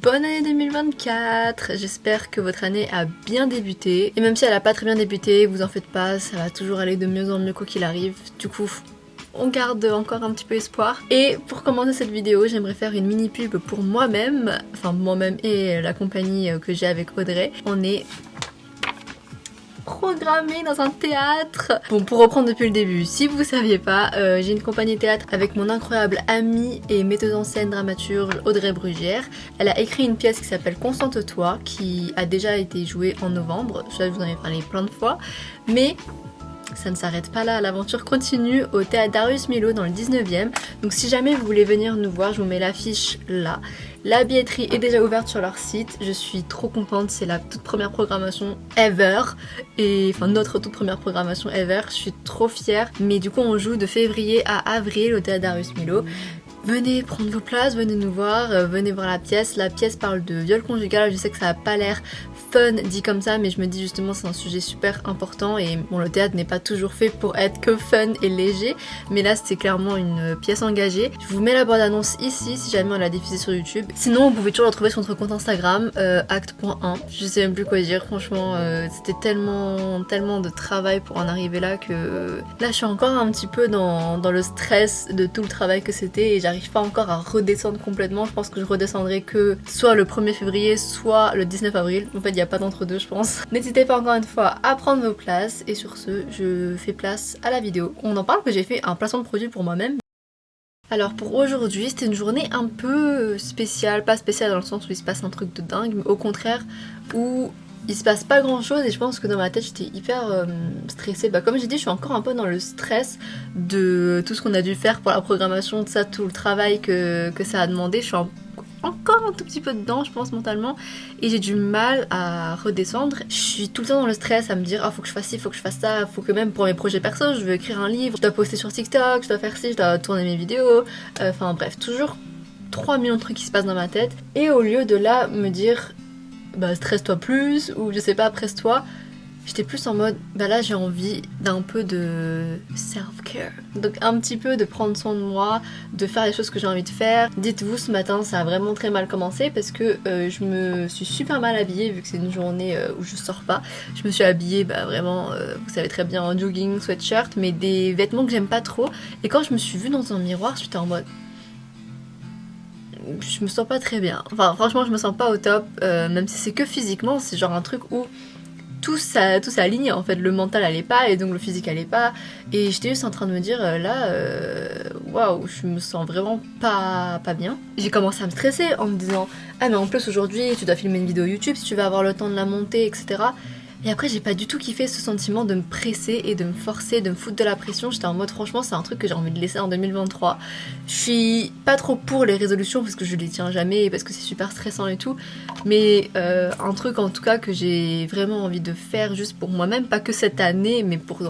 Bonne année 2024. J'espère que votre année a bien débuté. Et même si elle a pas très bien débuté, vous en faites pas, ça va toujours aller de mieux en mieux quoi qu'il arrive. Du coup, on garde encore un petit peu espoir. Et pour commencer cette vidéo, j'aimerais faire une mini pub pour moi-même. Enfin, moi-même et la compagnie que j'ai avec Audrey. On est programmée dans un théâtre. Bon, pour reprendre depuis le début, si vous saviez pas, j'ai une compagnie théâtre avec mon incroyable amie et metteuse en scène dramaturge Audrey Brugière. Elle a écrit une pièce qui s'appelle Concentre-toi, qui a déjà été jouée en novembre. Je vous en ai parlé plein de fois, mais ça ne s'arrête pas là, l'aventure continue au théâtre Darius Milhaud dans le 19e. Donc si jamais vous voulez venir nous voir, je vous mets l'affiche là. La billetterie est déjà ouverte sur leur site, je suis trop contente, c'est la toute première programmation ever. Et enfin notre toute première programmation ever, je suis trop fière. Mais du coup on joue de février à avril au théâtre Darius Milhaud. Venez prendre vos places, venez nous voir, venez voir la pièce. La pièce parle de viol conjugal, je sais que ça n'a pas l'air fun dit comme ça, mais je me dis justement c'est un sujet super important et bon, le théâtre n'est pas toujours fait pour être que fun et léger, mais là c'est clairement une pièce engagée. Je vous mets la bande-annonce ici si jamais on l'a diffusée sur YouTube. Sinon vous pouvez toujours la trouver sur notre compte Instagram, acte.1. Je sais même plus quoi dire, franchement c'était tellement de travail pour en arriver là que là je suis encore un petit peu dans le stress de tout le travail que c'était et j'arrive pas encore à redescendre complètement. Je pense que je redescendrai que soit le 1er février soit le 19 avril. En fait il n'y a pas d'entre-deux je pense. N'hésitez pas encore une fois à prendre vos places et sur ce je fais place à la vidéo. On en parle que j'ai fait un placement de produit pour moi-même. Alors pour aujourd'hui c'était une journée un peu spéciale, pas spéciale dans le sens où il se passe un truc de dingue, mais au contraire où il se passe pas grand chose et je pense que dans ma tête j'étais hyper stressée. Bah comme j'ai dit je suis encore un peu dans le stress de tout ce qu'on a dû faire pour la programmation, de ça, tout le travail que ça a demandé. Je suis encore un tout petit peu dedans je pense mentalement et j'ai du mal à redescendre. Je suis tout le temps dans le stress à me dire faut que je fasse ci, faut que je fasse ça, faut que même pour mes projets perso je veux écrire un livre, je dois poster sur TikTok, je dois faire ci, je dois tourner mes vidéos, enfin bref toujours 3 millions de trucs qui se passent dans ma tête et au lieu de là me dire bah stresse-toi plus ou je sais pas presse-toi, j'étais plus en mode bah là j'ai envie d'un peu de self-care, donc un petit peu de prendre soin de moi, de faire les choses que j'ai envie de faire. Dites-vous ce matin ça a vraiment très mal commencé parce que je me suis super mal habillée vu que c'est une journée où je sors pas. Je me suis habillée bah vraiment vous savez très bien en jogging, sweatshirt, mais des vêtements que j'aime pas trop et quand je me suis vue dans un miroir j'étais en mode je me sens pas très bien. Enfin franchement je me sens pas au top, même si c'est que physiquement, c'est genre un truc où tout s'aligne en fait, le mental allait pas et donc le physique allait pas et j'étais juste en train de me dire là waouh je me sens vraiment pas bien. J'ai commencé à me stresser en me disant ah mais en plus aujourd'hui tu dois filmer une vidéo YouTube si tu vas avoir le temps de la monter etc. Et après j'ai pas du tout kiffé ce sentiment de me presser et de me forcer, de me foutre de la pression. J'étais en mode franchement c'est un truc que j'ai envie de laisser en 2023. Je suis pas trop pour les résolutions parce que je les tiens jamais et parce que c'est super stressant et tout. Mais un truc en tout cas que j'ai vraiment envie de faire juste pour moi-même, pas que cette année mais pour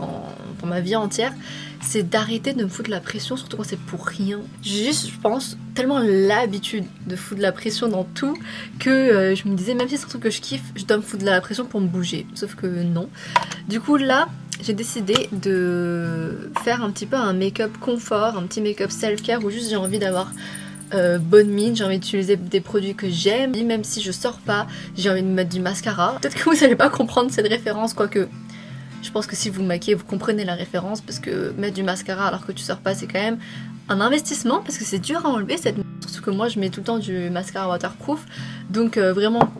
ma vie entière, c'est d'arrêter de me foutre de la pression, surtout quand c'est pour rien. J'ai juste, je pense, tellement l'habitude de foutre de la pression dans tout que je me disais même si c'est un truc que je kiffe, je dois me foutre de la pression pour me bouger. Sauf que non. Du coup là, j'ai décidé de faire un petit peu un make-up confort, un petit make-up self-care où juste j'ai envie d'avoir bonne mine, j'ai envie d'utiliser des produits que j'aime, même si je sors pas, j'ai envie de mettre du mascara. Peut-être que vous allez pas comprendre cette référence, quoique je pense que si vous maquillez vous comprenez la référence parce que mettre du mascara alors que tu sors pas c'est quand même un investissement parce que c'est dur à enlever cette... Surtout que moi je mets tout le temps du mascara waterproof donc vraiment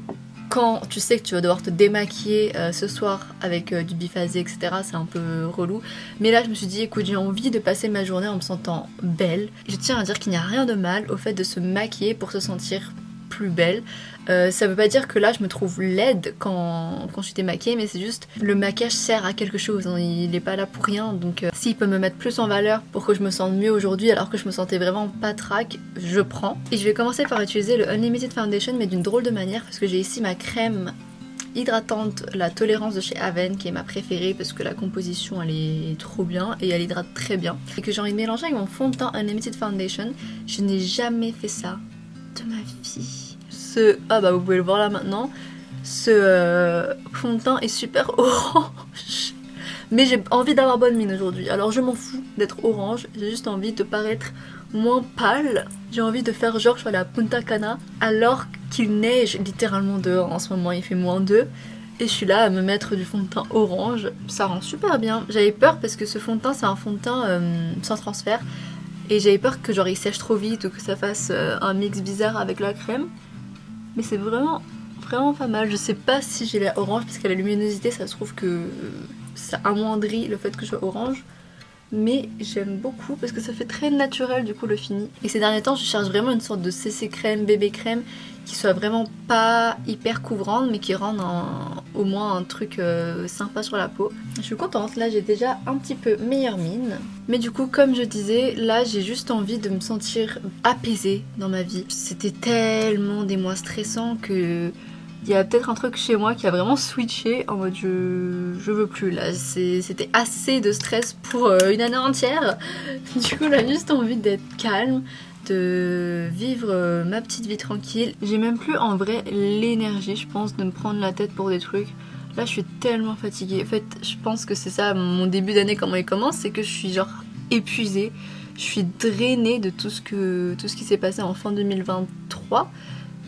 quand tu sais que tu vas devoir te démaquiller ce soir avec du biphasé etc c'est un peu relou, mais là je me suis dit écoute j'ai envie de passer ma journée en me sentant belle. Je tiens à dire qu'il n'y a rien de mal au fait de se maquiller pour se sentir plus belle. Ça veut pas dire que là je me trouve laide quand je suis démaquillée, mais c'est juste le maquillage sert à quelque chose, hein, il est pas là pour rien, donc s'il peut me mettre plus en valeur pour que je me sente mieux aujourd'hui alors que je me sentais vraiment pas trac, je prends. Et je vais commencer par utiliser le Unlimited Foundation mais d'une drôle de manière parce que j'ai ici ma crème hydratante, la Tolérance de chez Aven qui est ma préférée parce que la composition elle est trop bien et elle hydrate très bien et que j'ai envie de mélanger avec mon fond de teint Unlimited Foundation. Je n'ai jamais fait ça de ma vie. Ah bah vous pouvez le voir là maintenant, ce fond de teint est super orange mais j'ai envie d'avoir bonne mine aujourd'hui alors je m'en fous d'être orange, j'ai juste envie de paraître moins pâle. J'ai envie de faire genre je suis allée à Punta Cana alors qu'il neige littéralement dehors en ce moment, il fait -2. Et je suis là à me mettre du fond de teint orange, ça rend super bien. J'avais peur parce que ce fond de teint c'est un fond de teint sans transfert. Et j'avais peur que genre il sèche trop vite ou que ça fasse un mix bizarre avec la crème. Mais c'est vraiment pas mal. Je sais pas si j'ai la orange parce qu'à la luminosité ça se trouve que ça amoindrit le fait que je sois orange. Mais j'aime beaucoup parce que ça fait très naturel du coup le fini. Et ces derniers temps je cherche vraiment une sorte de CC crème, bébé crème qui soit vraiment pas hyper couvrante mais qui rende au moins un truc sympa sur la peau. Je suis contente, là j'ai déjà un petit peu meilleure mine. Mais du coup comme je disais, là j'ai juste envie de me sentir apaisée dans ma vie. C'était tellement des mois stressants que... Il y a peut-être un truc chez moi qui a vraiment switché en mode je veux plus là, c'était assez de stress pour une année entière. Du coup là juste envie d'être calme, de vivre ma petite vie tranquille. J'ai même plus en vrai l'énergie je pense de me prendre la tête pour des trucs. Là je suis tellement fatiguée, en fait je pense que c'est ça mon début d'année comment il commence, c'est que je suis genre épuisée, je suis drainée de tout ce qui s'est passé en fin 2023.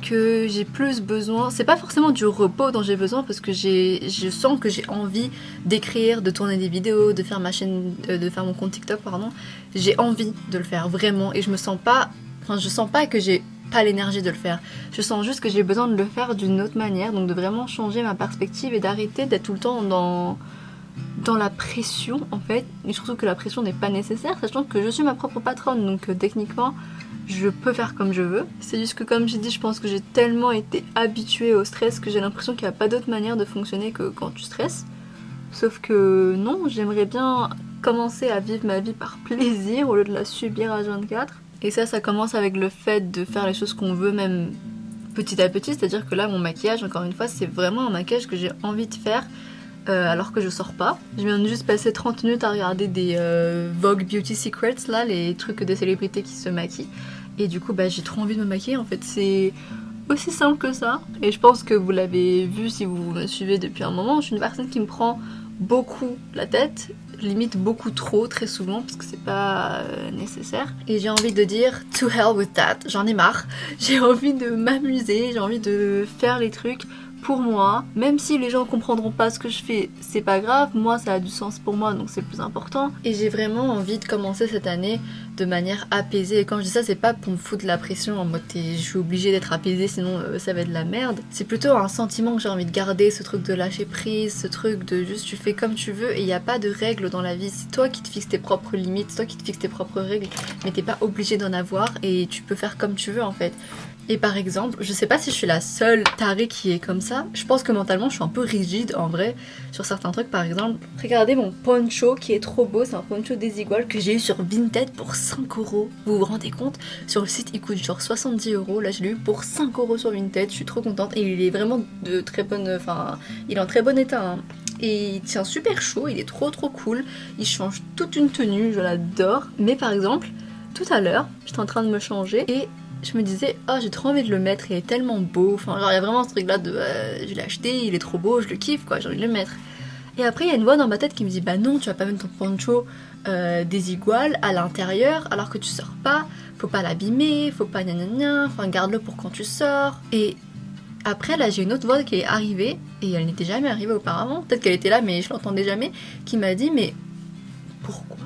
Que j'ai plus besoin, c'est pas forcément du repos dont j'ai besoin parce que je sens que j'ai envie d'écrire, de tourner des vidéos, de faire ma chaîne, de faire mon compte TikTok pardon. J'ai envie de le faire vraiment et je sens pas que j'ai pas l'énergie de le faire. Je sens juste que j'ai besoin de le faire d'une autre manière, donc de vraiment changer ma perspective et d'arrêter d'être tout le temps dans la pression en fait. Et je trouve que la pression n'est pas nécessaire, sachant que je suis ma propre patronne, donc techniquement je peux faire comme je veux. C'est juste que comme j'ai dit, je pense que j'ai tellement été habituée au stress que j'ai l'impression qu'il n'y a pas d'autre manière de fonctionner que quand tu stresses. Sauf que non, j'aimerais bien commencer à vivre ma vie par plaisir au lieu de la subir à 24. Et ça commence avec le fait de faire les choses qu'on veut même petit à petit. C'est-à-dire que là, mon maquillage, encore une fois, c'est vraiment un maquillage que j'ai envie de faire alors que je sors pas. Je viens de juste passer 30 minutes à regarder des Vogue Beauty Secrets, là, les trucs des célébrités qui se maquillent. Et du coup, j'ai trop envie de me maquiller en fait. C'est aussi simple que ça. Et je pense que vous l'avez vu si vous me suivez depuis un moment. Je suis une personne qui me prend beaucoup la tête, limite beaucoup trop, très souvent, parce que c'est pas nécessaire. Et j'ai envie de dire to hell with that. J'en ai marre. J'ai envie de m'amuser, j'ai envie de faire les trucs pour moi, même si les gens comprendront pas ce que je fais, c'est pas grave, moi ça a du sens pour moi donc c'est le plus important. Et j'ai vraiment envie de commencer cette année de manière apaisée. Et quand je dis ça, c'est pas pour me foutre de la pression en mode je suis obligée d'être apaisée sinon ça va être de la merde. C'est plutôt un sentiment que j'ai envie de garder, ce truc de lâcher prise, ce truc de juste tu fais comme tu veux et il n'y a pas de règles dans la vie. C'est toi qui te fixes tes propres limites, c'est toi qui te fixes tes propres règles, mais t'es pas obligé d'en avoir et tu peux faire comme tu veux en fait. Et par exemple, je sais pas si je suis la seule tarée qui est comme ça, je pense que mentalement je suis un peu rigide en vrai sur certains trucs. Par exemple, regardez mon poncho qui est trop beau, c'est un poncho Desigual que j'ai eu sur Vinted pour 5 €. Vous vous rendez compte? Sur le site il coûte genre 70 €, là je l'ai eu pour 5 € sur Vinted, je suis trop contente et il est vraiment de très bonne, enfin il est en très bon état hein. Et il tient super chaud, il est trop cool, il change toute une tenue, je l'adore. Mais par exemple, tout à l'heure, j'étais en train de me changer et je me disais, oh j'ai trop envie de le mettre, il est tellement beau, enfin genre il y a vraiment ce truc là de je l'ai acheté, il est trop beau, je le kiffe quoi, j'ai envie de le mettre. Et après il y a une voix dans ma tête qui me dit, bah non tu vas pas mettre ton poncho Desigual à l'intérieur alors que tu sors pas, faut pas l'abîmer, faut pas gna, enfin garde-le pour quand tu sors. Et après là j'ai une autre voix qui est arrivée, et elle n'était jamais arrivée auparavant, peut-être qu'elle était là mais je l'entendais jamais, qui m'a dit, mais pourquoi?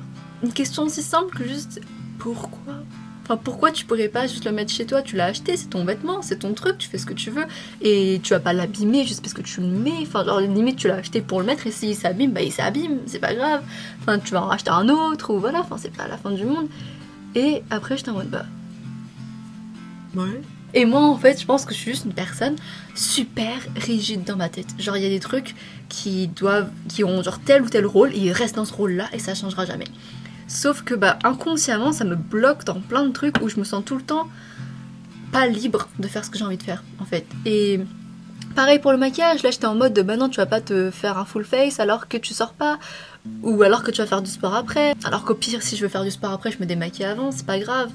Une question aussi simple que juste pourquoi? Enfin, pourquoi tu pourrais pas juste le mettre chez toi? Tu l'as acheté, c'est ton vêtement, c'est ton truc, tu fais ce que tu veux. Et tu vas pas l'abîmer juste parce que tu le mets. Enfin, genre, limite, tu l'as acheté pour le mettre et s'il s'abîme, bah il s'abîme, c'est pas grave. Enfin, tu vas en racheter un autre ou voilà, enfin, c'est pas la fin du monde. Et après, j'étais en mode, bah. Ouais. Et moi, en fait, je pense que je suis juste une personne super rigide dans ma tête. Genre, il y a des trucs qui ont genre tel ou tel rôle et ils restent dans ce rôle-là et ça changera jamais. Sauf que inconsciemment ça me bloque dans plein de trucs où je me sens tout le temps pas libre de faire ce que j'ai envie de faire en fait. Et pareil pour le maquillage, là j'étais en mode de non tu vas pas te faire un full face alors que tu sors pas, ou alors que tu vas faire du sport après, alors qu'au pire si je veux faire du sport après je me démaquille avant, c'est pas grave.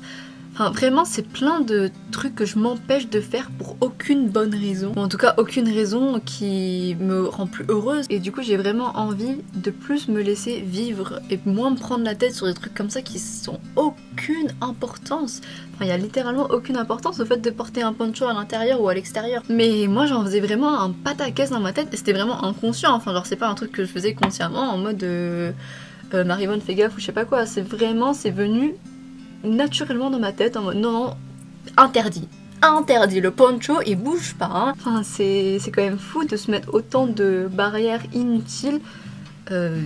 Enfin vraiment c'est plein de trucs que je m'empêche de faire pour aucune bonne raison. Ou en tout cas aucune raison qui me rend plus heureuse. Et du coup j'ai vraiment envie de plus me laisser vivre et moins me prendre la tête sur des trucs comme ça qui sont aucune importance. Enfin il y a littéralement aucune importance au fait de porter un poncho à l'intérieur ou à l'extérieur. Mais moi j'en faisais vraiment un pataquès dans ma tête et c'était vraiment inconscient. Enfin genre c'est pas un truc que je faisais consciemment en mode Marivonne fais gaffe ou je sais pas quoi. C'est venu naturellement dans ma tête en mode non, interdit, le poncho il bouge pas hein. Enfin c'est quand même fou de se mettre autant de barrières inutiles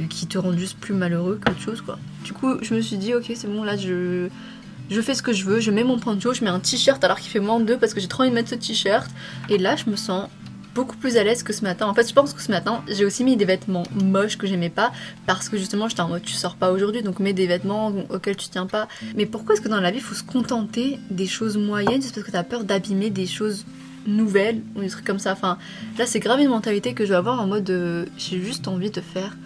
qui te rendent juste plus malheureux qu'autre chose quoi. Du coup je me suis dit ok c'est bon là je fais ce que je veux, je mets mon poncho, je mets un t-shirt alors qu'il fait moins de 2 parce que j'ai trop envie de mettre ce t-shirt et là je me sens beaucoup plus à l'aise que ce matin. En fait je pense que ce matin j'ai aussi mis des vêtements moches que j'aimais pas parce que justement j'étais en mode tu sors pas aujourd'hui donc mets des vêtements auxquels tu tiens pas. Mais pourquoi est-ce que dans la vie il faut se contenter des choses moyennes juste parce que t'as peur d'abîmer des choses nouvelles ou des trucs comme ça. Enfin là c'est grave une mentalité que je vais avoir en mode j'ai juste envie de faire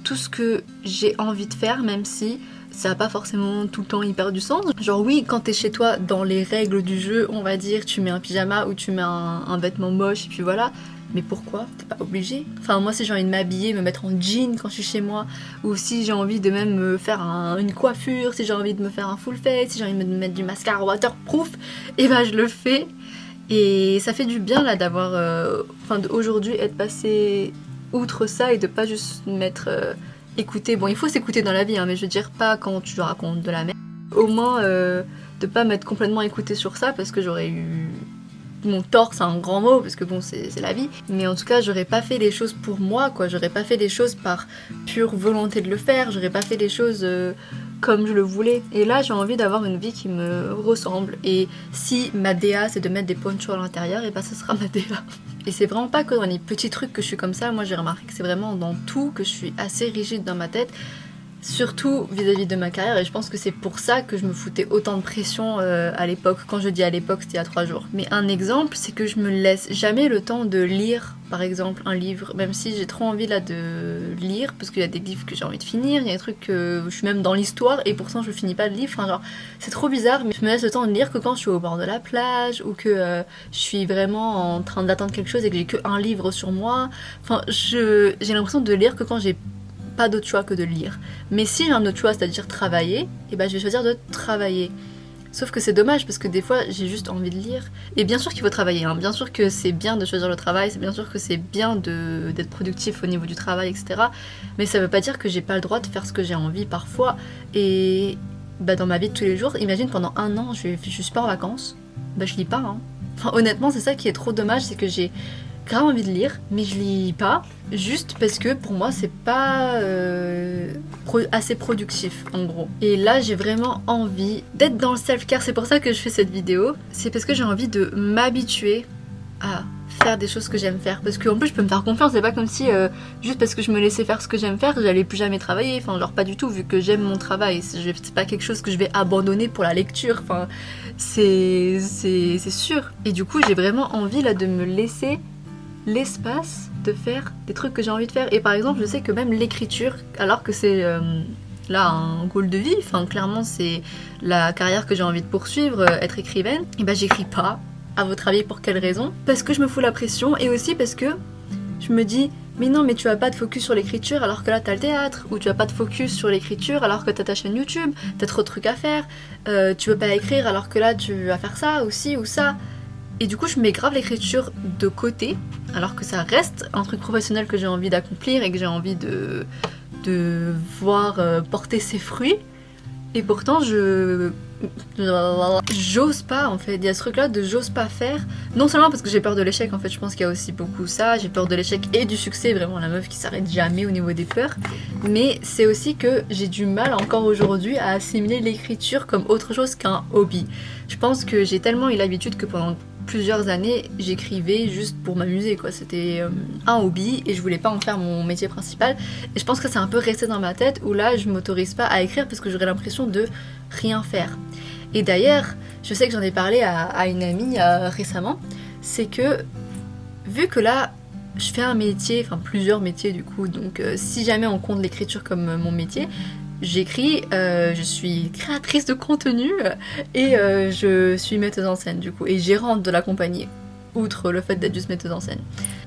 tout ce que j'ai envie de faire même si ça a pas forcément tout le temps hyper du sens. Genre oui, quand t'es chez toi, dans les règles du jeu, on va dire, tu mets un pyjama ou tu mets un vêtement moche et puis voilà. Mais pourquoi? T'es pas obligé. Enfin moi si j'ai envie de m'habiller, me mettre en jean quand je suis chez moi, ou si j'ai envie de même me faire une coiffure, si j'ai envie de me faire un full face, si j'ai envie de me mettre du mascara waterproof, et ben je le fais. Et ça fait du bien là d'avoir, d'aujourd'hui être passé outre ça et de pas juste mettre... écouter, bon il faut s'écouter dans la vie hein, mais je veux dire pas quand tu racontes de la merde. Au moins de pas m'être complètement écoutée sur ça parce que j'aurais eu... Mon tort c'est un grand mot parce que bon c'est la vie. Mais en tout cas j'aurais pas fait les choses pour moi quoi, j'aurais pas fait les choses par pure volonté de le faire, j'aurais pas fait les choses comme je le voulais. Et là j'ai envie d'avoir une vie qui me ressemble. Et si ma DA c'est de mettre des ponchos à l'intérieur, et bah ce sera ma DA. Et c'est vraiment pas que dans les petits trucs que je suis comme ça, moi j'ai remarqué que c'est vraiment dans tout que je suis assez rigide dans ma tête. Surtout vis-à-vis de ma carrière et je pense que c'est pour ça que je me foutais autant de pression à l'époque. Quand je dis à l'époque c'était il y a 3 jours. Mais un exemple c'est que je me laisse jamais le temps de lire par exemple un livre, même si j'ai trop envie là de lire parce qu'il y a des livres que j'ai envie de finir, il y a des trucs que je suis même dans l'histoire et pourtant je finis pas le livre, enfin genre c'est trop bizarre mais je me laisse le temps de lire que quand je suis au bord de la plage ou que je suis vraiment en train d'attendre quelque chose et que j'ai que un livre sur moi. Enfin j'ai l'impression de lire que quand j'ai pas d'autre choix que de lire. Mais si j'ai un autre choix, c'est-à-dire travailler, et ben je vais choisir de travailler. Sauf que c'est dommage parce que des fois j'ai juste envie de lire. Et bien sûr qu'il faut travailler, hein. Bien sûr que c'est bien de choisir le travail, c'est bien sûr que c'est bien d'être productif au niveau du travail, etc. Mais ça veut pas dire que j'ai pas le droit de faire ce que j'ai envie parfois. Et bah, dans ma vie de tous les jours, imagine pendant 1 an, je suis pas en vacances, bah je lis pas. Hein. Enfin, honnêtement, c'est ça qui est trop dommage, c'est que j'ai grave envie de lire, mais je lis pas, juste parce que pour moi c'est pas assez productif en gros. Et là j'ai vraiment envie d'être dans le self-care, c'est pour ça que je fais cette vidéo, c'est parce que j'ai envie de m'habituer à faire des choses que j'aime faire, parce qu'en plus je peux me faire confiance, c'est pas comme si juste parce que je me laissais faire ce que j'aime faire, j'allais plus jamais travailler, enfin genre pas du tout, vu que j'aime mon travail, c'est pas quelque chose que je vais abandonner pour la lecture, enfin c'est sûr. Et du coup j'ai vraiment envie là de me laisser l'espace de faire des trucs que j'ai envie de faire. Et par exemple je sais que même l'écriture, alors que c'est là un goal de vie, enfin clairement c'est la carrière que j'ai envie de poursuivre, être écrivaine, et ben j'écris pas. À votre avis pour quelle raison? Parce que je me fous la pression et aussi parce que je me dis mais non mais tu vas pas te focus sur l'écriture alors que là t'as le théâtre, ou tu vas pas te focus sur l'écriture alors que t'as ta chaîne YouTube, t'as trop de trucs à faire, tu veux pas écrire alors que là tu vas faire ça aussi ou ça. Et du coup je mets grave l'écriture de côté alors que ça reste un truc professionnel que j'ai envie d'accomplir et que j'ai envie de voir porter ses fruits. Et pourtant j'ose pas en fait, il y a ce truc là de j'ose pas faire, non seulement parce que j'ai peur de l'échec en fait, je pense qu'il y a aussi beaucoup ça, j'ai peur de l'échec et du succès, vraiment la meuf qui s'arrête jamais au niveau des peurs, mais c'est aussi que j'ai du mal encore aujourd'hui à assimiler l'écriture comme autre chose qu'un hobby. Je pense que j'ai tellement eu l'habitude que pendant plusieurs années j'écrivais juste pour m'amuser quoi, c'était un hobby et je voulais pas en faire mon métier principal, et je pense que c'est un peu resté dans ma tête où là je m'autorise pas à écrire parce que j'aurais l'impression de rien faire. Et d'ailleurs je sais que j'en ai parlé à une amie récemment, c'est que vu que là je fais un métier, enfin plusieurs métiers du coup, donc si jamais on compte l'écriture comme mon métier, j'écris, je suis créatrice de contenu et je suis metteuse en scène du coup et gérante de la compagnie, outre le fait d'être juste metteuse en scène.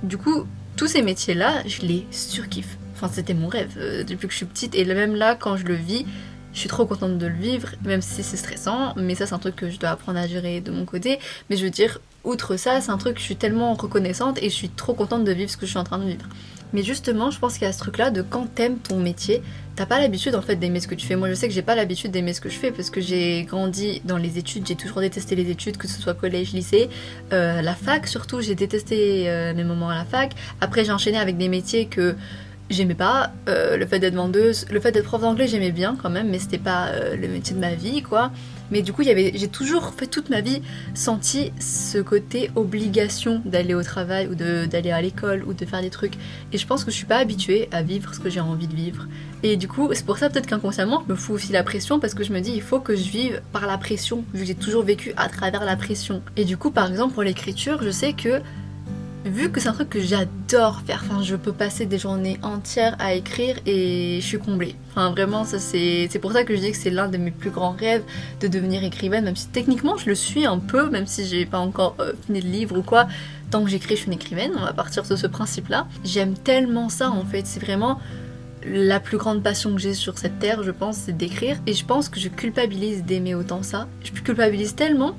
Du coup, tous ces métiers-là, je les surkiffe. Enfin, c'était mon rêve depuis que je suis petite et même là, quand je le vis, je suis trop contente de le vivre, même si c'est stressant, mais ça c'est un truc que je dois apprendre à gérer de mon côté. Mais je veux dire, outre ça, c'est un truc que je suis tellement reconnaissante et je suis trop contente de vivre ce que je suis en train de vivre. Mais justement, je pense qu'il y a ce truc-là de quand t'aimes ton métier, t'as pas l'habitude en fait d'aimer ce que tu fais. Moi je sais que j'ai pas l'habitude d'aimer ce que je fais parce que j'ai grandi dans les études, j'ai toujours détesté les études, que ce soit collège, lycée, la fac surtout, j'ai détesté mes moments à la fac. Après j'ai enchaîné avec des métiers que j'aimais pas, le fait d'être vendeuse, le fait d'être prof d'anglais j'aimais bien quand même, mais c'était pas le métier de ma vie quoi. Mais du coup j'ai toujours fait toute ma vie senti ce côté obligation d'aller au travail ou d'aller à l'école ou de faire des trucs. Et je pense que je suis pas habituée à vivre ce que j'ai envie de vivre. Et du coup c'est pour ça peut-être qu'inconsciemment je me fous aussi la pression parce que je me dis il faut que je vive par la pression vu que j'ai toujours vécu à travers la pression. Et du coup par exemple pour l'écriture je sais que vu que c'est un truc que j'adore faire, enfin je peux passer des journées entières à écrire et je suis comblée. Enfin vraiment ça c'est pour ça que je dis que c'est l'un de mes plus grands rêves de devenir écrivaine, même si techniquement je le suis un peu, même si j'ai pas encore fini le livre ou quoi. Tant que j'écris je suis une écrivaine, on va partir de ce principe là. J'aime tellement ça en fait, c'est vraiment la plus grande passion que j'ai sur cette terre je pense, c'est d'écrire. Et je pense que je culpabilise d'aimer autant ça. Je culpabilise tellement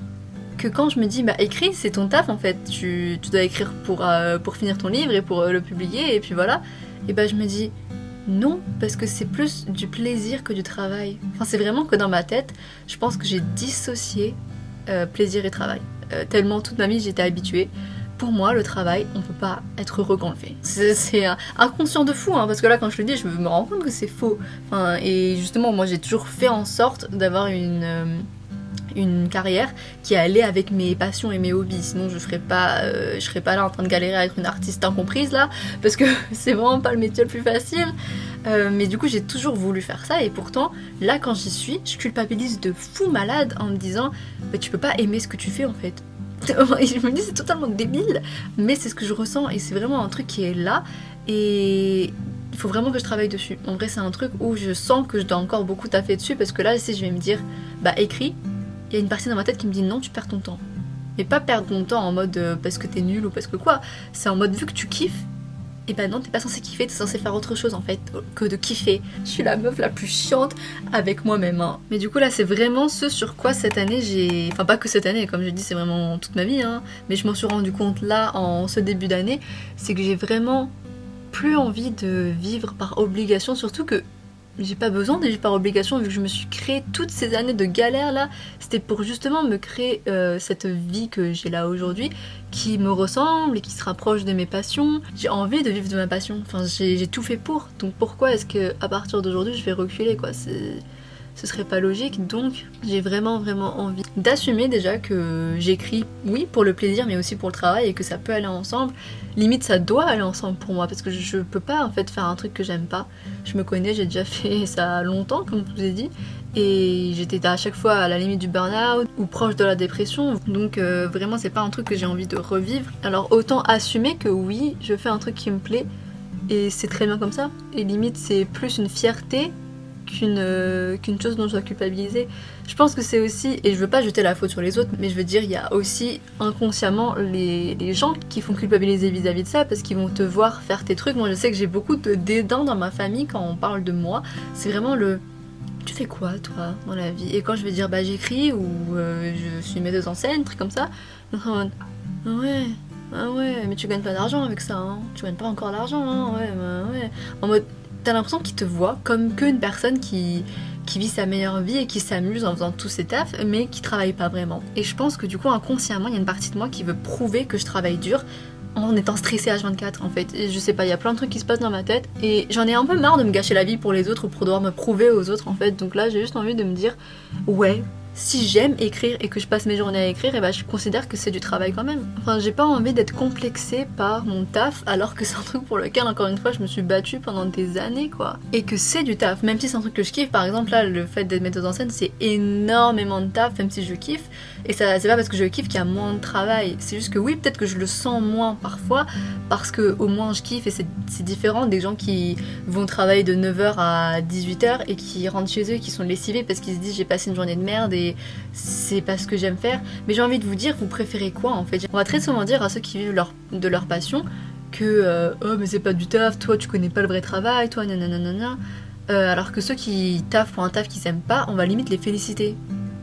que quand je me dis bah écris c'est ton taf en fait, tu dois écrire pour finir ton livre et pour le publier et puis voilà, et bah je me dis non parce que c'est plus du plaisir que du travail. Enfin c'est vraiment que dans ma tête je pense que j'ai dissocié plaisir et travail, tellement toute ma vie j'étais habituée. Pour moi, le travail, on peut pas être heureux quand on le fait. C'est inconscient de fou, hein, parce que là, quand je le dis, je me rends compte que c'est faux. Enfin, et justement, moi, j'ai toujours fait en sorte d'avoir une carrière qui allait avec mes passions et mes hobbies, sinon je serais pas là en train de galérer à être une artiste incomprise là, parce que c'est vraiment pas le métier le plus facile. Mais du coup j'ai toujours voulu faire ça et pourtant là quand j'y suis, je culpabilise de fou malade en me disant bah, tu peux pas aimer ce que tu fais en fait. Et je me dis c'est totalement débile, mais c'est ce que je ressens et c'est vraiment un truc qui est là et il faut vraiment que je travaille dessus. En vrai c'est un truc où je sens que je dois encore beaucoup taffer dessus parce que là si je vais me dire bah écris, il y a une partie dans ma tête qui me dit non, tu perds ton temps. Mais pas perdre ton temps en mode parce que t'es nul ou parce que quoi. C'est en mode vu que tu kiffes, et ben non, t'es pas censé kiffer, t'es censé faire autre chose en fait que de kiffer. Je suis la meuf la plus chiante avec moi-même. Hein. Mais du coup là, c'est vraiment ce sur quoi cette année j'ai. Enfin, pas que cette année, comme je dis, c'est vraiment toute ma vie. Hein. Mais je m'en suis rendu compte là, en ce début d'année, c'est que j'ai vraiment plus envie de vivre par obligation, surtout que j'ai pas besoin de vivre par obligation vu que je me suis créé toutes ces années de galère là. C'était pour justement me créer cette vie que j'ai là aujourd'hui qui me ressemble et qui se rapproche de mes passions. J'ai envie de vivre de ma passion. Enfin, j'ai tout fait pour. Donc pourquoi est-ce que à partir d'aujourd'hui je vais reculer quoi? Ce serait pas logique, donc j'ai vraiment envie d'assumer déjà que j'écris, oui, pour le plaisir, mais aussi pour le travail et que ça peut aller ensemble. Limite, ça doit aller ensemble pour moi parce que je peux pas en fait faire un truc que j'aime pas. Je me connais, j'ai déjà fait ça longtemps, comme je vous ai dit, et j'étais à chaque fois à la limite du burn-out ou proche de la dépression, donc vraiment, c'est pas un truc que j'ai envie de revivre. Alors autant assumer que oui, je fais un truc qui me plaît et c'est très bien comme ça, et limite, c'est plus une fierté qu'une chose dont je dois culpabiliser. Je pense que c'est aussi, et je veux pas jeter la faute sur les autres, mais je veux dire, il y a aussi inconsciemment les gens qui font culpabiliser vis-à-vis de ça parce qu'ils vont te voir faire tes trucs. Moi je sais que j'ai beaucoup de dédain dans ma famille quand on parle de moi. C'est vraiment le tu fais quoi toi dans la vie? Et quand je vais dire bah j'écris ou je suis metteuse en scène, truc comme ça, ils sont en mode ah ouais, mais tu gagnes pas d'argent avec ça, hein. Tu gagnes pas encore d'argent, hein, ouais. En mode t'as l'impression qu'ils te voient comme qu'une personne qui vit sa meilleure vie et qui s'amuse en faisant tous ses tafs, mais qui travaille pas vraiment. Et je pense que du coup, inconsciemment, il y a une partie de moi qui veut prouver que je travaille dur en étant stressée H24 en fait. Et je sais pas, il y a plein de trucs qui se passent dans ma tête et j'en ai un peu marre de me gâcher la vie pour les autres ou pour devoir me prouver aux autres en fait. Donc là, j'ai juste envie de me dire, ouais, si j'aime écrire et que je passe mes journées à écrire, et bah je considère que c'est du travail quand même. Enfin, j'ai pas envie d'être complexée par mon taf, alors que c'est un truc pour lequel, encore une fois, je me suis battue pendant des années, quoi. Et que c'est du taf, même si c'est un truc que je kiffe. Par exemple, là, le fait d'être metteuse en scène, c'est énormément de taf, même si je kiffe. Et ça, c'est pas parce que je kiffe qu'il y a moins de travail. C'est juste que oui, peut-être que je le sens moins parfois, parce que au moins je kiffe et c'est différent des gens qui vont travailler de 9h à 18h et qui rentrent chez eux et qui sont lessivés parce qu'ils se disent j'ai passé une journée de merde et c'est pas ce que j'aime faire. Mais j'ai envie de vous dire, vous préférez quoi en fait? On va très souvent dire à ceux qui vivent de leur passion que oh mais c'est pas du taf, toi tu connais pas le vrai travail, toi nanana. Alors que ceux qui taffent pour un taf qu'ils aiment pas, on va limite les féliciter.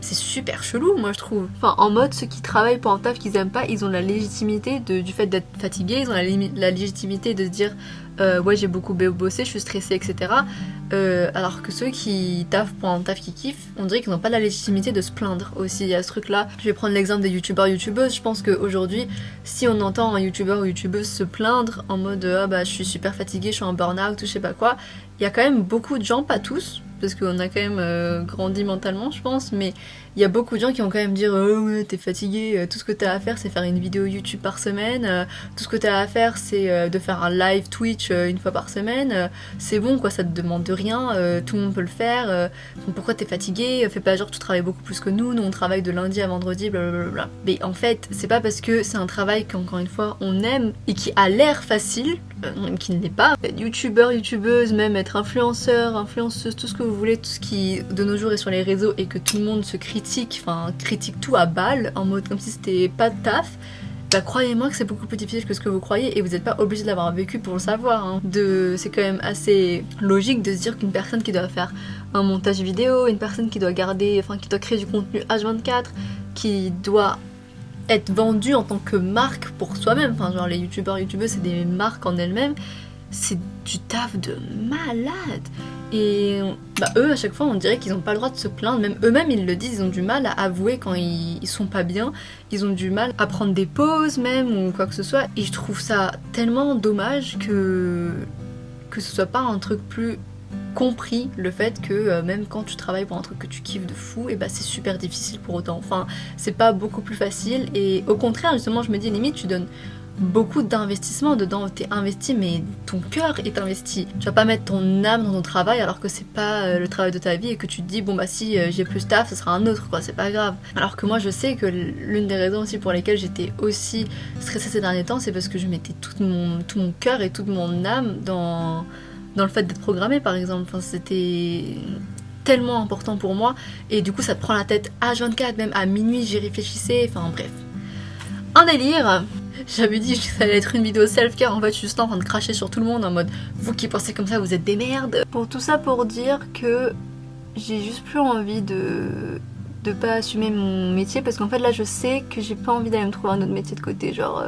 C'est super chelou, moi je trouve. Enfin, en mode, ceux qui travaillent pour un taf qu'ils aiment pas, ils ont la légitimité du fait d'être fatigués, ils ont la légitimité de se dire ouais, j'ai beaucoup bossé, je suis stressée, etc. Alors que ceux qui taffent pour un taf qu'ils kiffent, on dirait qu'ils n'ont pas la légitimité de se plaindre aussi. Il y a ce truc-là. Je vais prendre l'exemple des youtubeurs, youtubeuses. Je pense qu'aujourd'hui, si on entend un youtubeur ou youtubeuse se plaindre en mode ah bah je suis super fatiguée, je suis en burn-out ou je sais pas quoi, il y a quand même beaucoup de gens, pas tous, parce qu'on a quand même grandi mentalement je pense, mais il y a beaucoup de gens qui vont quand même dire oh ouais t'es fatigué, tout ce que t'as à faire c'est faire une vidéo YouTube par semaine, tout ce que t'as à faire c'est de faire un live Twitch une fois par semaine, c'est bon quoi, ça te demande de rien, tout le monde peut le faire, donc pourquoi t'es fatigué, fais pas genre tu travailles beaucoup plus que nous on travaille de lundi à vendredi, blablabla. Mais en fait c'est pas parce que c'est un travail qu'encore une fois on aime et qui a l'air facile, qui ne l'est pas. Être youtubeur, youtubeuse, même être influenceur, influenceuse, tout ce que vous voulez, tout ce qui de nos jours est sur les réseaux et que tout le monde se critique tout à balle, en mode comme si c'était pas de taf, bah croyez-moi que c'est beaucoup plus difficile que ce que vous croyez et vous n'êtes pas obligé de l'avoir vécu pour le savoir. Hein. C'est quand même assez logique de se dire qu'une personne qui doit faire un montage vidéo, une personne qui doit qui doit créer du contenu H24, qui doit être vendue en tant que marque pour soi-même, enfin genre les youtubeurs, youtubeuses c'est des marques en elles-mêmes, c'est du taf de malade. Et bah, eux à chaque fois on dirait qu'ils n'ont pas le droit de se plaindre, même eux-mêmes ils le disent, ils ont du mal à avouer quand ils sont pas bien, ils ont du mal à prendre des pauses même ou quoi que ce soit, et je trouve ça tellement dommage que ce soit pas un truc plus compris, le fait que même quand tu travailles pour un truc que tu kiffes de fou, et bah c'est super difficile pour autant, enfin c'est pas beaucoup plus facile, et au contraire justement je me dis limite tu donnes beaucoup d'investissement dedans, t'es investi mais ton cœur est investi, tu vas pas mettre ton âme dans ton travail alors que c'est pas le travail de ta vie et que tu te dis bon bah si j'ai plus taf ce sera un autre quoi, c'est pas grave. Alors que moi je sais que l'une des raisons aussi pour lesquelles j'étais aussi stressée ces derniers temps c'est parce que je mettais tout mon cœur et toute mon âme dans le fait d'être programmée par exemple, enfin, c'était tellement important pour moi et du coup ça te prend la tête H24, même à minuit j'y réfléchissais, enfin bref. Un délire. J'avais dit que ça allait être une vidéo self-care, en fait je suis juste là en train de cracher sur tout le monde en mode vous qui pensez comme ça vous êtes des merdes. Pour tout ça pour dire que j'ai juste plus envie de pas assumer mon métier parce qu'en fait là je sais que j'ai pas envie d'aller me trouver un autre métier de côté, genre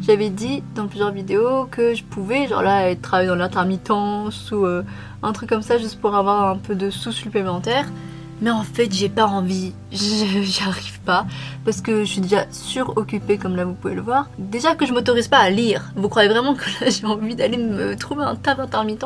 j'avais dit dans plusieurs vidéos que je pouvais genre là travailler dans l'intermittence ou un truc comme ça juste pour avoir un peu de sous supplémentaires. Mais en fait j'ai pas envie, j'y arrive pas, parce que je suis déjà suroccupée comme là vous pouvez le voir. Déjà que je m'autorise pas à lire, vous croyez vraiment que là j'ai envie d'aller me trouver un taf intermittent ?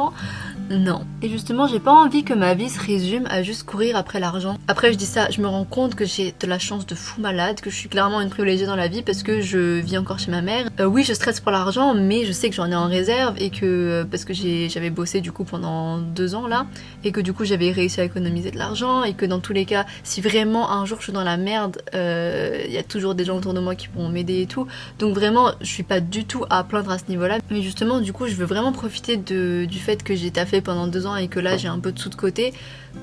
Non. Et justement j'ai pas envie que ma vie se résume à juste courir après l'argent. Après je dis ça, je me rends compte que j'ai de la chance de fou malade, que je suis clairement une privilégiée dans la vie parce que je vis encore chez ma mère. Oui je stresse pour l'argent mais je sais que j'en ai en réserve et que parce que j'avais bossé du coup pendant 2 ans là et que du coup j'avais réussi à économiser de l'argent et que dans tous les cas si vraiment un jour je suis dans la merde y a toujours des gens autour de moi qui pourront m'aider et tout, donc vraiment je suis pas du tout à plaindre à ce niveau là, mais justement du coup je veux vraiment profiter du fait que j'ai taffé pendant 2 ans et que là j'ai un peu de sous de côté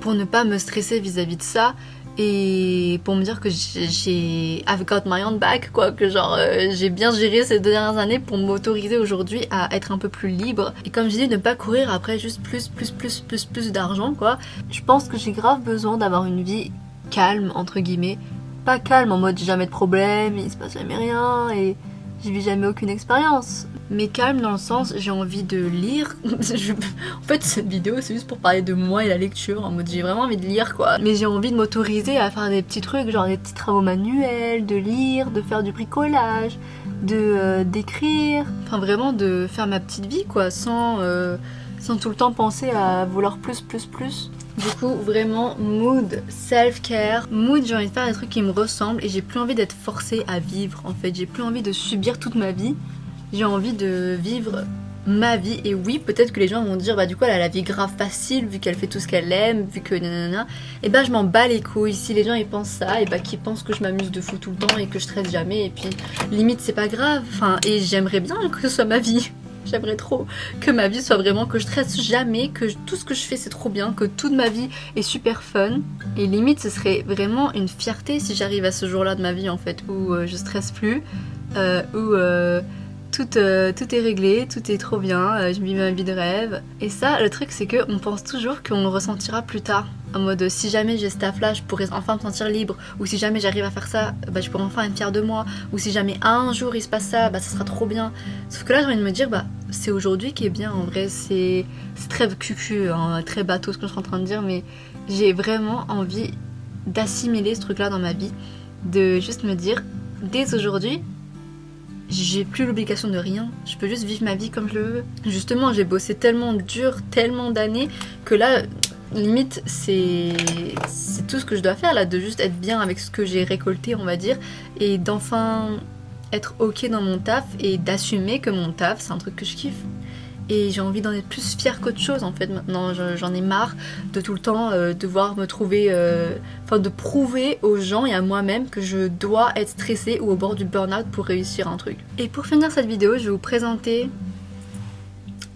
pour ne pas me stresser vis-à-vis de ça et pour me dire que I've got my own back quoi, que genre j'ai bien géré ces 2 dernières années pour m'autoriser aujourd'hui à être un peu plus libre et comme je dis ne pas courir après juste plus d'argent quoi. Je pense que j'ai grave besoin d'avoir une vie calme entre guillemets, pas calme en mode j'ai jamais de problème, il se passe jamais rien et je vis jamais aucune expérience, mais calme dans le sens j'ai envie de lire. En fait cette vidéo c'est juste pour parler de moi et la lecture, en mode j'ai vraiment envie de lire quoi, mais j'ai envie de m'autoriser à faire des petits trucs, genre des petits travaux manuels, de lire, de faire du bricolage, d'écrire, enfin vraiment de faire ma petite vie quoi, sans tout le temps penser à vouloir plus. Du coup, vraiment, mood, self-care. Mood, j'ai envie de faire des trucs qui me ressemblent et j'ai plus envie d'être forcée à vivre en fait. J'ai plus envie de subir toute ma vie. J'ai envie de vivre ma vie. Et oui, peut-être que les gens vont dire, bah du coup, elle a la vie grave facile vu qu'elle fait tout ce qu'elle aime, vu que nanana. Et bah, je m'en bats les couilles. Si les gens ils pensent ça, et bah qu'ils pensent que je m'amuse de fou tout le temps et que je stresse jamais. Et puis, limite, c'est pas grave. Enfin, et j'aimerais bien que ce soit ma vie. J'aimerais trop que ma vie soit vraiment que je stresse jamais, que tout ce que je fais c'est trop bien, que toute ma vie est super fun. Et limite ce serait vraiment une fierté si j'arrive à ce jour-là de ma vie en fait, où je stresse plus, où tout est réglé, tout est trop bien, je vis ma vie de rêve. Et ça, le truc c'est qu'on pense toujours qu'on le ressentira plus tard. En mode si jamais j'ai ce taf là, je pourrais enfin me sentir libre. Ou si jamais j'arrive à faire ça, bah, je pourrais enfin être fière de moi. Ou si jamais un jour il se passe ça, bah ça sera trop bien. Sauf que là j'ai envie de me dire, bah c'est aujourd'hui qui est bien en vrai. C'est très cucu, hein, très bateau ce que je suis en train de dire. Mais j'ai vraiment envie d'assimiler ce truc là dans ma vie. De juste me dire, dès aujourd'hui, j'ai plus l'obligation de rien, je peux juste vivre ma vie comme je le veux. Justement, j'ai bossé tellement dur, tellement d'années, que là, limite, c'est tout ce que je dois faire là, de juste être bien avec ce que j'ai récolté, on va dire, et d'enfin être ok dans mon taf et d'assumer que mon taf, c'est un truc que je kiffe. Et j'ai envie d'en être plus fière qu'autre chose en fait maintenant, j'en ai marre de tout le temps devoir me trouver, de prouver aux gens et à moi-même que je dois être stressée ou au bord du burn-out pour réussir un truc. Et pour finir cette vidéo, je vais vous présenter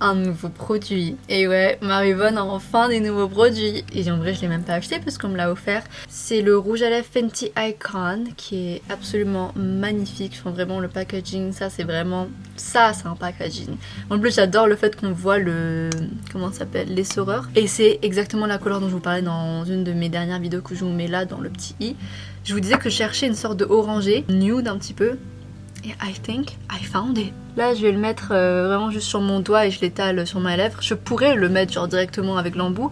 un nouveau produit. Et ouais, Marivonne a enfin des nouveaux produits. Et en vrai, je l'ai même pas acheté parce qu'on me l'a offert. C'est le rouge à lèvres Fenty Icon qui est absolument magnifique. Enfin, vraiment, le packaging, ça c'est vraiment... Ça, c'est un packaging. En plus, j'adore le fait qu'on voit le... Comment ça s'appelle? L'essoreur. Et c'est exactement la couleur dont je vous parlais dans une de mes dernières vidéos que je vous mets là dans le petit i. Je vous disais que je cherchais une sorte de orangé, nude un petit peu. Et I think I found it. Là, je vais le mettre vraiment juste sur mon doigt et je l'étale sur ma lèvre. Je pourrais le mettre genre directement avec l'embout.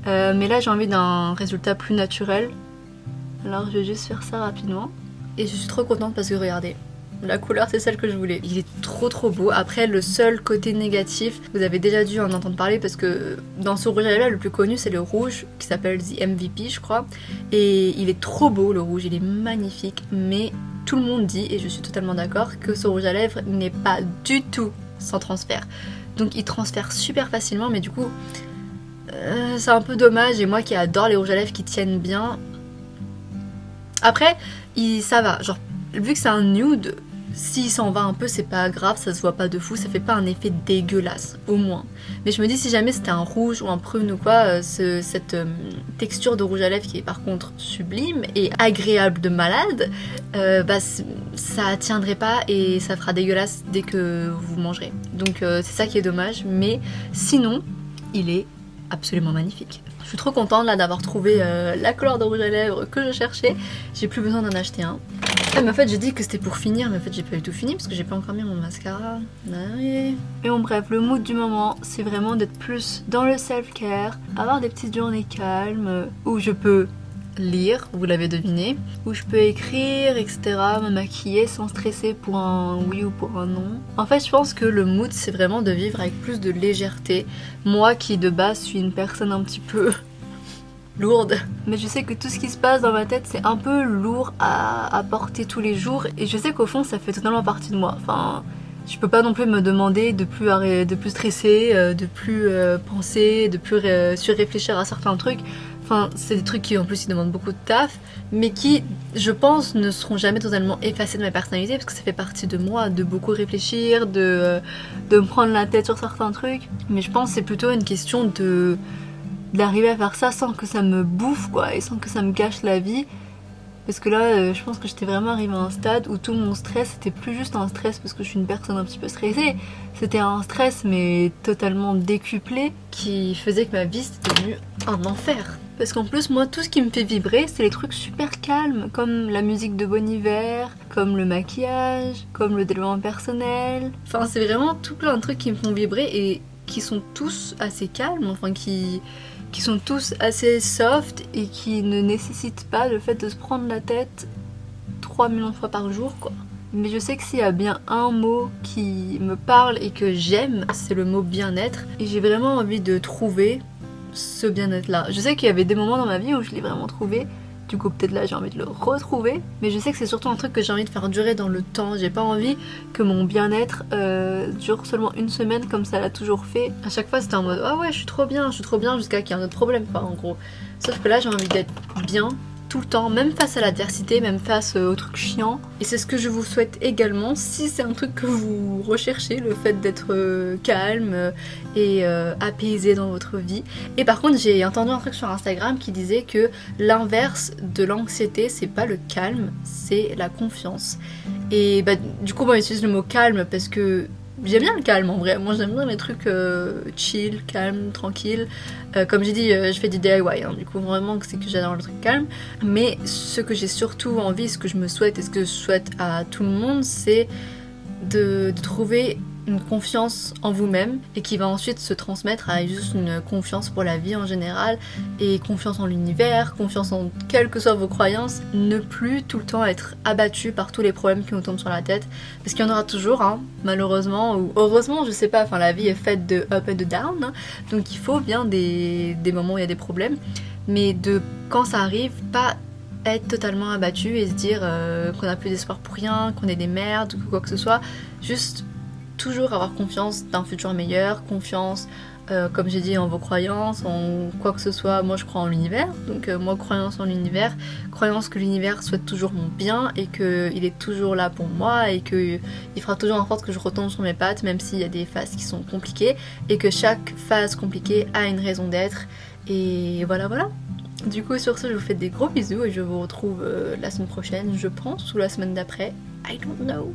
Mais là, j'ai envie d'un résultat plus naturel. Alors, je vais juste faire ça rapidement. Et je suis trop contente parce que regardez, la couleur, c'est celle que je voulais. Il est trop beau. Après, le seul côté négatif, vous avez déjà dû en entendre parler parce que dans ce rouge à lèvres, le plus connu, c'est le rouge qui s'appelle The MVP, je crois. Et il est trop beau, le rouge. Il est magnifique. Mais tout le monde dit, et je suis totalement d'accord, que ce rouge à lèvres n'est pas du tout sans transfert. Donc il transfère super facilement, mais du coup, c'est un peu dommage. Et moi qui adore les rouges à lèvres qui tiennent bien, après, ça va. Genre, vu que c'est un nude, s'il s'en va un peu, c'est pas grave, ça se voit pas de fou, ça fait pas un effet dégueulasse, au moins. Mais je me dis, si jamais c'était un rouge ou un prune ou quoi, cette texture de rouge à lèvres qui est par contre sublime et agréable de malade, ça tiendrait pas et ça fera dégueulasse dès que vous mangerez. Donc c'est ça qui est dommage, mais sinon, il est absolument magnifique. Je suis trop contente là d'avoir trouvé la couleur de rouge à lèvres que je cherchais. J'ai plus besoin d'en acheter un. Ah mais en fait j'ai dit que c'était pour finir, mais en fait j'ai pas du tout fini parce que j'ai pas encore mis mon mascara. Et bon bref, le mood du moment c'est vraiment d'être plus dans le self-care, avoir des petites journées calmes où je peux lire, vous l'avez deviné, où je peux écrire, etc., me maquiller sans stresser pour un oui ou pour un non. En fait je pense que le mood c'est vraiment de vivre avec plus de légèreté. Moi qui de base suis une personne un petit peu lourde, mais je sais que tout ce qui se passe dans ma tête c'est un peu lourd à porter tous les jours et je sais qu'au fond ça fait totalement partie de moi. Enfin, je peux pas non plus me demander de plus stresser, de plus penser, de plus surréfléchir à certains trucs. Enfin, c'est des trucs qui en plus ils demandent beaucoup de taf, mais qui, je pense, ne seront jamais totalement effacés de ma personnalité parce que ça fait partie de moi, de beaucoup réfléchir, de me prendre la tête sur certains trucs. Mais je pense que c'est plutôt une question d'arriver à faire ça sans que ça me bouffe quoi, et sans que ça me gâche la vie. Parce que là, je pense que j'étais vraiment arrivée à un stade où tout mon stress, c'était plus juste un stress parce que je suis une personne un petit peu stressée. C'était un stress mais totalement décuplé qui faisait que ma vie c'était devenu un enfer. Parce qu'en plus, moi, tout ce qui me fait vibrer, c'est les trucs super calmes, comme la musique de Bon Hiver, comme le maquillage, comme le développement personnel. Enfin, c'est vraiment tout plein de trucs qui me font vibrer et qui sont tous assez calmes, enfin qui sont tous assez soft et qui ne nécessitent pas le fait de se prendre la tête 3 millions de fois par jour quoi. Mais je sais que s'il y a bien un mot qui me parle et que j'aime, c'est le mot bien-être. Et j'ai vraiment envie de trouver ce bien-être là. Je sais qu'il y avait des moments dans ma vie où je l'ai vraiment trouvé, du coup peut-être là j'ai envie de le retrouver, mais je sais que c'est surtout un truc que j'ai envie de faire durer dans le temps. J'ai pas envie que mon bien-être dure seulement une semaine comme ça l'a toujours fait. À chaque fois c'était en mode ah ouais je suis trop bien jusqu'à qu'il y ait un autre problème quoi en gros. Sauf que là j'ai envie d'être bien tout le temps, même face à l'adversité, même face aux trucs chiants. Et c'est ce que je vous souhaite également, si c'est un truc que vous recherchez, le fait d'être calme et apaisé dans votre vie. Et par contre, j'ai entendu un truc sur Instagram qui disait que l'inverse de l'anxiété, c'est pas le calme, c'est la confiance. Et bah, du coup, moi j'utilise le mot calme parce que j'aime bien le calme en vrai, moi j'aime bien les trucs chill, calme, tranquille. Comme j'ai dit, je fais du DIY, hein, du coup vraiment c'est que j'adore le truc calme. Mais ce que j'ai surtout envie, ce que je me souhaite et ce que je souhaite à tout le monde, c'est de trouver une confiance en vous-même et qui va ensuite se transmettre à juste une confiance pour la vie en général et confiance en l'univers, confiance en quelles que soient vos croyances, ne plus tout le temps être abattu par tous les problèmes qui nous tombent sur la tête parce qu'il y en aura toujours, hein, malheureusement ou heureusement, je sais pas, enfin la vie est faite de up et de down, hein, donc il faut bien des moments où il y a des problèmes, mais de quand ça arrive, pas être totalement abattu et se dire qu'on n'a plus d'espoir pour rien, qu'on est des merdes ou quoi que ce soit, juste toujours avoir confiance d'un futur meilleur, confiance, comme j'ai dit, en vos croyances, en quoi que ce soit. Moi je crois en l'univers, donc moi croyance en l'univers, croyance que l'univers souhaite toujours mon bien et qu'il est toujours là pour moi et qu'il fera toujours en sorte que je retombe sur mes pattes même s'il y a des phases qui sont compliquées et que chaque phase compliquée a une raison d'être et voilà. Du coup sur ce je vous fais des gros bisous et je vous retrouve la semaine prochaine je pense ou la semaine d'après. I don't know.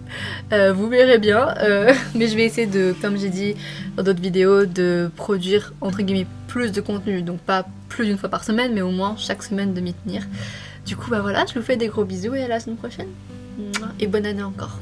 Vous verrez bien. Mais je vais essayer de, comme j'ai dit dans d'autres vidéos, de produire entre guillemets plus de contenu. Donc pas plus d'une fois par semaine, mais au moins chaque semaine de m'y tenir. Du coup, bah voilà, je vous fais des gros bisous et à la semaine prochaine. Et bonne année encore.